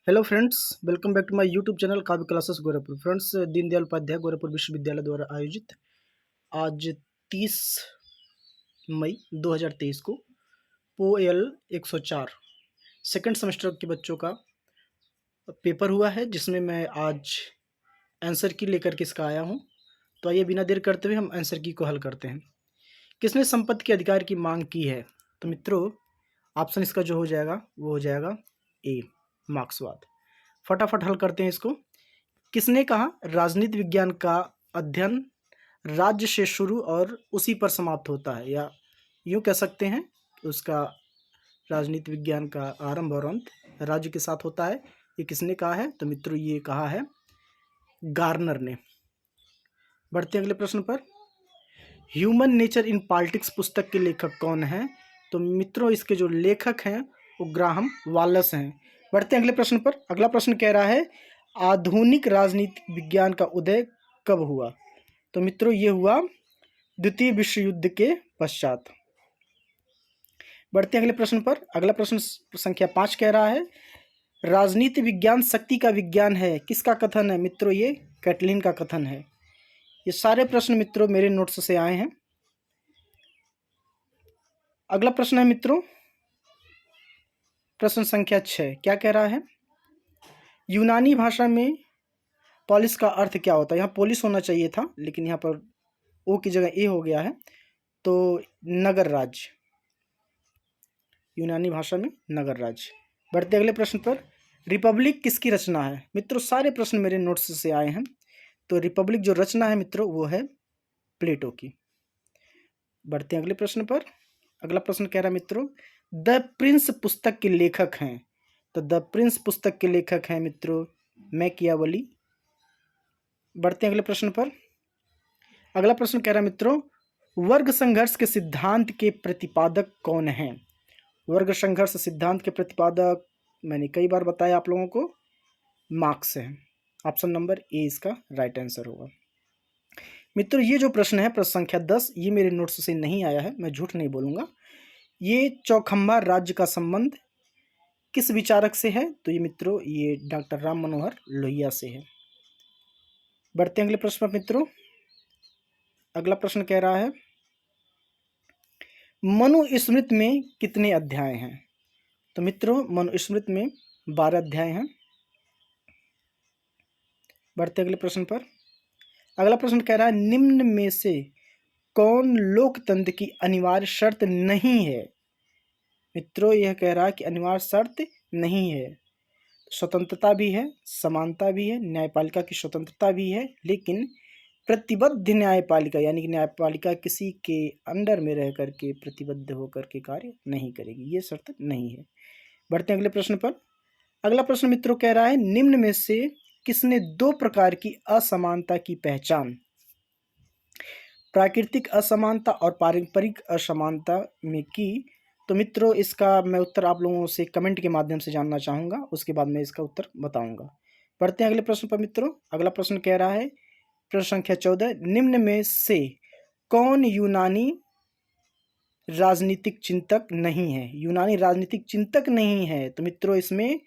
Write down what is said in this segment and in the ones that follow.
Hello friends, welcome back to my YouTube channel Kavya classes Gorakhpur. Friends, Deendayal Upadhyay Gorakhpur विश्वविद्यालय द्वारा आयोजित आज 30 मई 2023 को पोएल 104 सेकंड सेमेस्टर के बच्चों का पेपर हुआ है, जिसमें मैं आज आंसर की लेकर के इसका आया हूं। तो आइए बिना देर करते हुए हम आंसर की को हल करते हैं। किसने संपत्ति के अधिकार की मांग की है? तो मित्रों, ऑप्शन इसका जो हो जाएगा वो हो जाएगा ए, मार्क्सवाद। फटाफट हल करते हैं इसको। किसने कहा राजनीति विज्ञान का अध्ययन राज्य से शुरू और उसी पर समाप्त होता है, या यूं कह सकते हैं उसका राजनीति विज्ञान का आरंभ और अंत राज्य के साथ होता है। ये किसने कहा है? तो मित्रों, ये कहा है गार्नर ने। बढ़ते हैं अगले प्रश्न पर। ह्यूमन नेचर इन पॉलिटिक्स पुस्तक के लेखक कौन हैं? तो मित्रों, इसके जो लेखक हैं वो ग्राहम वालस हैं। बढ़ते हैं अगले प्रश्न पर। अगला प्रश्न कह रहा है आधुनिक राजनीतिक विज्ञान का उदय कब हुआ? तो मित्रों, ये हुआ द्वितीय विश्व युद्ध के पश्चात। बढ़ते हैं अगले प्रश्न पर। अगला प्रश्न संख्या 5 कह रहा है राजनीति विज्ञान शक्ति का विज्ञान है, किसका कथन है? मित्रों, ये कैटलिन का कथन है। ये सारे प्रश्न मित्रों मेरे नोट्स से आए हैं। अगला प्रश्न है मित्रों प्रश्न संख्या 6, क्या कह रहा है यूनानी भाषा में पॉलिस का अर्थ क्या होता है? यहाँ पोलिस होना चाहिए था, लेकिन यहाँ पर ओ की जगह ए हो गया है, तो नगर राज्य। यूनानी भाषा में नगर राज्य। बढ़ते अगले प्रश्न पर। रिपब्लिक किसकी रचना है? मित्रों, सारे प्रश्न मेरे नोट्स से आए हैं, तो रिपब्लिक जो रचना है मित्रों वो है प्लेटो की। बढ़ते अगले प्रश्न पर। अगला प्रश्न कह रहा है मित्रों द प्रिंस पुस्तक के लेखक हैं। तो द प्रिंस पुस्तक के लेखक हैं मित्रों मैकियावेली। बढ़ते अगले प्रश्न पर। अगला प्रश्न कह रहा है मित्रों वर्ग संघर्ष के सिद्धांत के प्रतिपादक कौन हैं? वर्ग संघर्ष सिद्धांत के प्रतिपादक मैंने कई बार बताया आप लोगों को, मार्क्स है। ऑप्शन नंबर ए इसका राइट आंसर होगा। मित्रों, ये जो प्रश्न है प्रश्न संख्या 10, ये मेरे नोट्स से नहीं आया है, मैं झूठ नहीं बोलूंगा। ये चौखंबा राज्य का संबंध किस विचारक से है? तो ये मित्रों ये डॉक्टर राम मनोहर लोहिया से है। बढ़ते अगले प्रश्न पर मित्रों। अगला प्रश्न कह रहा है मनुस्मृति में कितने अध्याय हैं? तो मित्रों मनुस्मृति में 12 अध्याय हैं। बढ़ते अगले प्रश्न पर। अगला प्रश्न कह रहा है निम्न में से कौन लोकतंत्र की अनिवार्य शर्त नहीं है? मित्रों, यह कह रहा है कि अनिवार्य शर्त नहीं है। स्वतंत्रता भी है, समानता भी है, न्यायपालिका की स्वतंत्रता भी है, लेकिन प्रतिबद्ध न्यायपालिका यानी कि न्यायपालिका किसी के अंडर में रह करके प्रतिबद्ध होकर के कार्य नहीं करेगी, ये शर्त नहीं है। बढ़ते हैं अगले प्रश्न पर। अगला प्रश्न मित्रों कह रहा है निम्न में से किसने 2 प्रकार की असमानता की पहचान प्राकृतिक असमानता और पारंपरिक असमानता में की? तो मित्रों, इसका मैं उत्तर आप लोगों से कमेंट के माध्यम से जानना चाहूँगा, उसके बाद मैं इसका उत्तर बताऊँगा। बढ़ते हैं अगले प्रश्न पर मित्रों। अगला प्रश्न कह रहा है प्रश्न संख्या 14 निम्न में से कौन यूनानी राजनीतिक चिंतक नहीं है? यूनानी राजनीतिक चिंतक नहीं है। तो मित्रों इसमें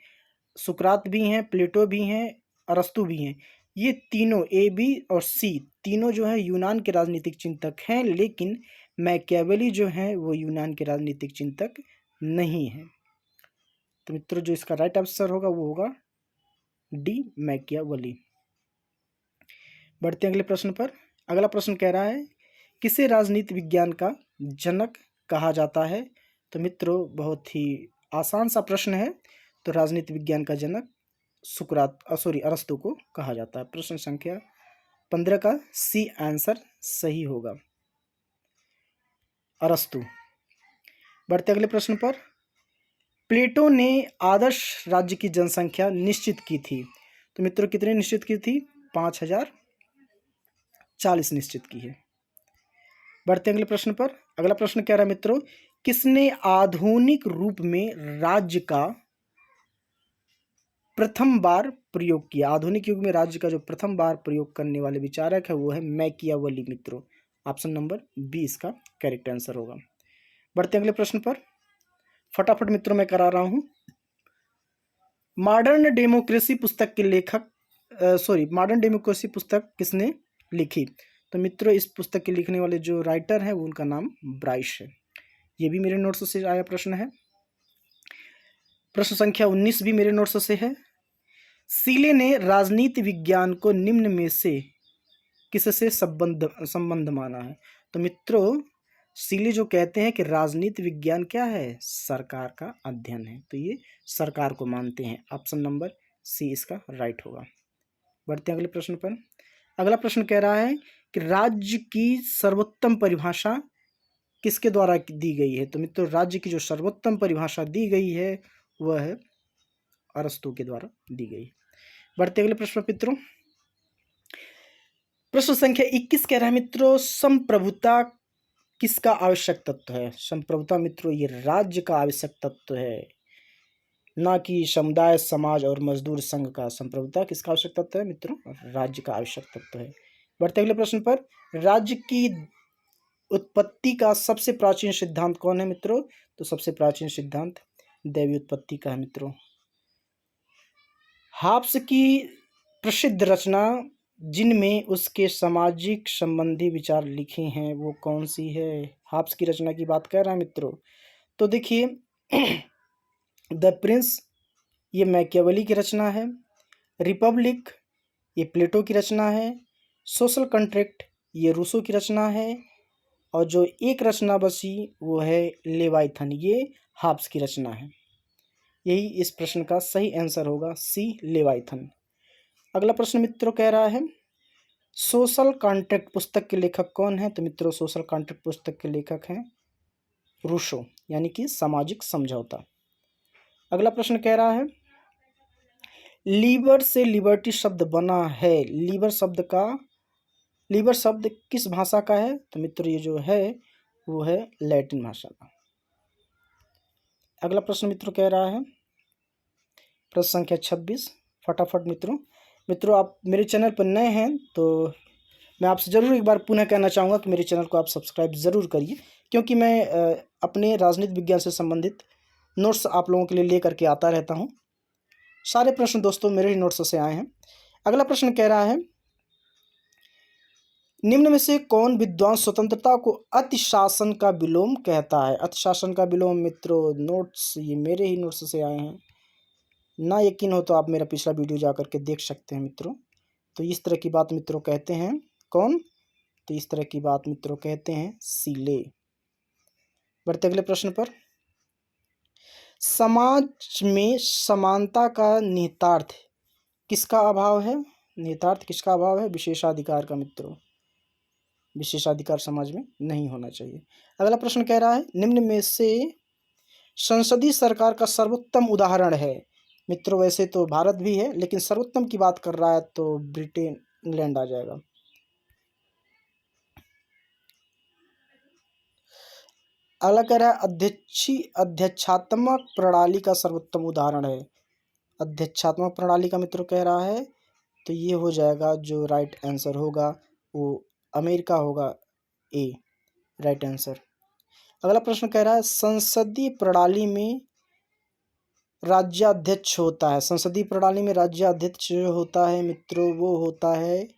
सुकरात भी हैं, प्लेटो भी हैं, अरस्तु भी हैं। ये तीनों ए, बी और सी तीनों जो है यूनान के राजनीतिक चिंतक हैं, लेकिन मैकियावेली जो है वो यूनान के राजनीतिक चिंतक नहीं है। तो मित्रों जो इसका राइट आंसर होगा वो होगा डी, मैकियावेली। बढ़ते अगले प्रश्न पर। अगला प्रश्न कह रहा है किसे राजनीति विज्ञान का जनक कहा जाता है? तो मित्रों बहुत ही आसान सा प्रश्न है। तो राजनीति विज्ञान का जनक अरस्तु को कहा जाता है। प्रश्न संख्या 15 का सी आंसर सही होगा, अरस्तु। बढ़ते अगले प्रश्न पर। प्लेटो ने आदर्श राज्य की जनसंख्या निश्चित की थी। तो मित्रों कितने निश्चित की थी? 5040 निश्चित की है। बढ़ते अगले प्रश्न पर। अगला प्रश्न कह रहा है मित्रों किसने आधुनिक रूप में राज्य का प्रथम बार प्रयोग किया? आधुनिक युग में राज्य का जो प्रथम बार प्रयोग करने वाले विचारक है वो है मैकियावेली मित्रों। ऑप्शन नंबर बी इसका करेक्ट आंसर होगा। बढ़ते अगले प्रश्न पर। फटाफट मित्रों मैं करा रहा हूं। मॉडर्न डेमोक्रेसी पुस्तक के लेखक मॉडर्न डेमोक्रेसी पुस्तक किसने लिखी? तो मित्रों इस पुस्तक के लिखने वाले जो राइटर हैं वो उनका नाम ब्राइश है। ये भी मेरे नोट्स से आया प्रश्न है। प्रश्न संख्या 19 भी मेरे नोट्स से है। सीले ने राजनीति विज्ञान को निम्न में से किससे संबंध माना है? तो मित्रों सीले जो कहते हैं कि राजनीति विज्ञान क्या है? सरकार का अध्ययन है, तो ये सरकार को मानते हैं। ऑप्शन नंबर सी इसका राइट होगा। बढ़ते हैं अगले प्रश्न पर। अगला प्रश्न कह रहा है कि राज्य की सर्वोत्तम परिभाषा किसके द्वारा दी गई है? तो मित्रों राज्य की जो सर्वोत्तम परिभाषा दी गई है वह है अरस्तु के द्वारा दी गई। बढ़ते अगले प्रश्न मित्रों। प्रश्न संख्या 21 कह रहा है मित्रों संप्रभुता किसका आवश्यक तत्व है? संप्रभुता मित्रों ये राज्य का आवश्यक तत्व है, ना कि समुदाय, समाज और मजदूर संघ का। संप्रभुता किसका आवश्यक तत्व है मित्रों? राज्य का आवश्यक तत्व है। बढ़ते अगले प्रश्न पर। राज्य की उत्पत्ति का सबसे प्राचीन सिद्धांत कौन है मित्रों? तो सबसे प्राचीन सिद्धांत दैवी उत्पत्ति का है मित्रों। हाब्स की प्रसिद्ध रचना जिनमें उसके सामाजिक संबंधी विचार लिखे हैं वो कौन सी है? हाब्स की रचना की बात कर रहा है मित्रों। तो देखिए द प्रिंस ये मैकियावेली की रचना है, रिपब्लिक ये प्लेटो की रचना है, सोशल कॉन्ट्रैक्ट ये रूसो की रचना है, और जो एक रचना बची वो है लेवाइथन, ये हाब्स की रचना है। यही इस प्रश्न का सही आंसर होगा सी लेवाइथन। अगला प्रश्न मित्रों कह रहा है सोशल कॉन्ट्रैक्ट पुस्तक के लेखक कौन है? तो मित्रों सोशल कॉन्ट्रैक्ट पुस्तक के लेखक हैं रूसो, यानी कि सामाजिक समझौता। अगला प्रश्न कह रहा है लीबर से लिबर्टी शब्द बना है। लीबर शब्द किस भाषा का है? तो मित्रों ये जो है वो है लैटिन भाषा का। अगला प्रश्न मित्रों कह रहा है प्रश्न संख्या 26। फटाफट मित्रों आप मेरे चैनल पर नए हैं तो मैं आपसे ज़रूर एक बार पुनः कहना चाहूँगा कि मेरे चैनल को आप सब्सक्राइब ज़रूर करिए, क्योंकि मैं अपने राजनीति विज्ञान से संबंधित नोट्स आप लोगों के लिए लेकर के आता रहता हूँ। सारे प्रश्न दोस्तों मेरे ही नोट्स से आए हैं। अगला प्रश्न कह रहा है निम्न में से कौन विद्वान स्वतंत्रता को अतिशासन का विलोम कहता है? अतिशासन का विलोम मित्रों नोट्स ये मेरे ही नोट्स से आए हैं। ना यकीन हो तो आप मेरा पिछला वीडियो जा करके देख सकते हैं मित्रों। तो इस तरह की बात मित्रों कहते हैं कौन? तो इस तरह की बात मित्रों कहते हैं सीले। बढ़ते अगले प्रश्न पर। समाज में समानता का निहितार्थ किसका अभाव है? निहितार्थ किसका अभाव है? विशेषाधिकार का मित्रों। विशेषाधिकार समाज में नहीं होना चाहिए। अगला प्रश्न कह रहा है निम्न में से संसदीय सरकार का सर्वोत्तम उदाहरण है। मित्रों वैसे तो भारत भी है, लेकिन सर्वोत्तम की बात कर रहा है तो ब्रिटेन, इंग्लैंड आ जाएगा। अगला कह रहा है अध्यक्षात्मक प्रणाली का सर्वोत्तम उदाहरण है। अध्यक्षात्मक प्रणाली का मित्रों कह रहा है तो ये हो जाएगा जो राइट आंसर होगा वो अमेरिका होगा, ए राइट आंसर। अगला प्रश्न कह रहा है संसदीय प्रणाली में राज्याध्यक्ष होता है। संसदीय प्रणाली में राज्याध्यक्ष होता है मित्रों वो होता है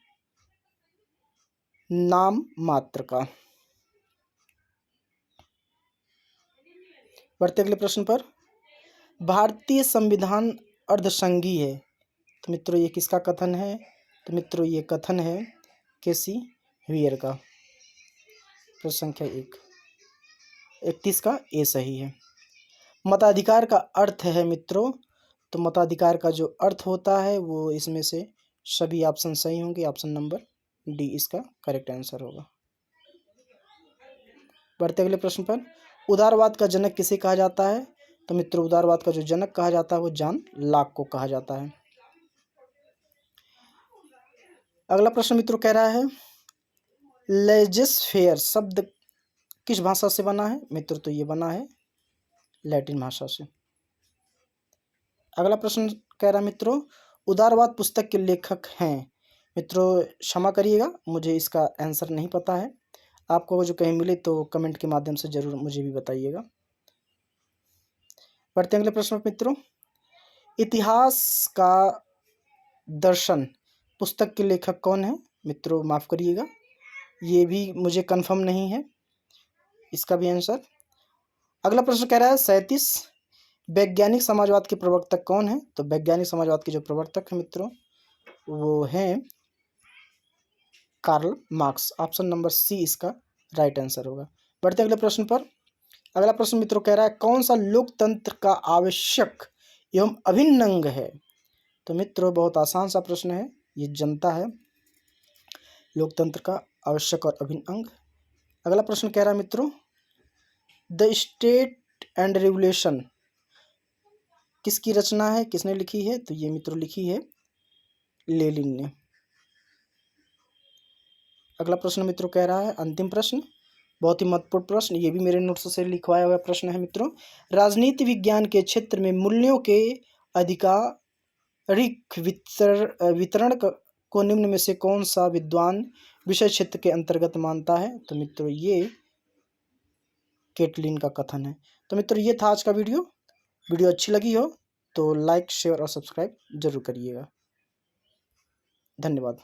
नाम मात्र का। बढ़ते अगले प्रश्न पर। भारतीय संविधान अर्धसंघीय है। तो मित्रों ये किसका कथन है? तो मित्रों ये कथन है केसी व्हीयर का। प्रश्न संख्या 31 का ए सही है। मताधिकार का अर्थ है मित्रों, तो मताधिकार का जो अर्थ होता है वो इसमें से सभी ऑप्शन सही होंगे। ऑप्शन नंबर डी इसका करेक्ट आंसर होगा। बढ़ते अगले प्रश्न पर। उदारवाद का जनक किसे कहा जाता है? तो मित्रों उदारवाद का जो जनक कहा जाता है वो जॉन लॉक को कहा जाता है। अगला प्रश्न मित्रों कह रहा है लेजिस्फेयर शब्द किस भाषा से बना है? मित्रों तो ये बना है लैटिन भाषा से। अगला प्रश्न कह रहा है मित्रों उदारवाद पुस्तक के लेखक हैं। मित्रों क्षमा करिएगा मुझे इसका आंसर नहीं पता है, आपको जो कहीं मिले तो कमेंट के माध्यम से जरूर मुझे भी बताइएगा। बढ़ते अगले प्रश्न मित्रों। इतिहास का दर्शन पुस्तक के लेखक कौन है? मित्रों माफ़ करिएगा, ये भी मुझे कंफर्म नहीं है इसका भी आंसर। अगला प्रश्न कह रहा है 37 वैज्ञानिक समाजवाद के प्रवर्तक कौन है? तो वैज्ञानिक समाजवाद के जो प्रवर्तक हैं मित्रों वो हैं Karl Marx. Option number C इसका राइट आंसर होगा। बढ़ते अगले प्रश्न पर। अगला प्रश्न मित्रों कह रहा है कौन सा लोकतंत्र का आवश्यक एवं अभिन्न अंग है? तो मित्रों बहुत आसान सा प्रश्न है, ये जनता है लोकतंत्र का आवश्यक और अभिन्न अंग। अगला प्रश्न कह रहा है मित्रों द स्टेट एंड रेगुलेशन किसकी रचना है, किसने लिखी है? तो ये मित्रों लिखी है लेनिन ने। अगला प्रश्न मित्रों कह रहा है अंतिम प्रश्न, बहुत ही महत्वपूर्ण प्रश्न, ये भी मेरे नोट्स से लिखवाया हुआ प्रश्न है मित्रों। राजनीति विज्ञान के क्षेत्र में मूल्यों के आधिकारिक वितरण को निम्न में से कौन सा विद्वान विषय क्षेत्र के अंतर्गत मानता है? तो मित्रों ये केटलिन का कथन है। तो मित्रों ये था आज का वीडियो अच्छी लगी हो तो लाइक शेयर और सब्सक्राइब जरूर करिएगा। धन्यवाद।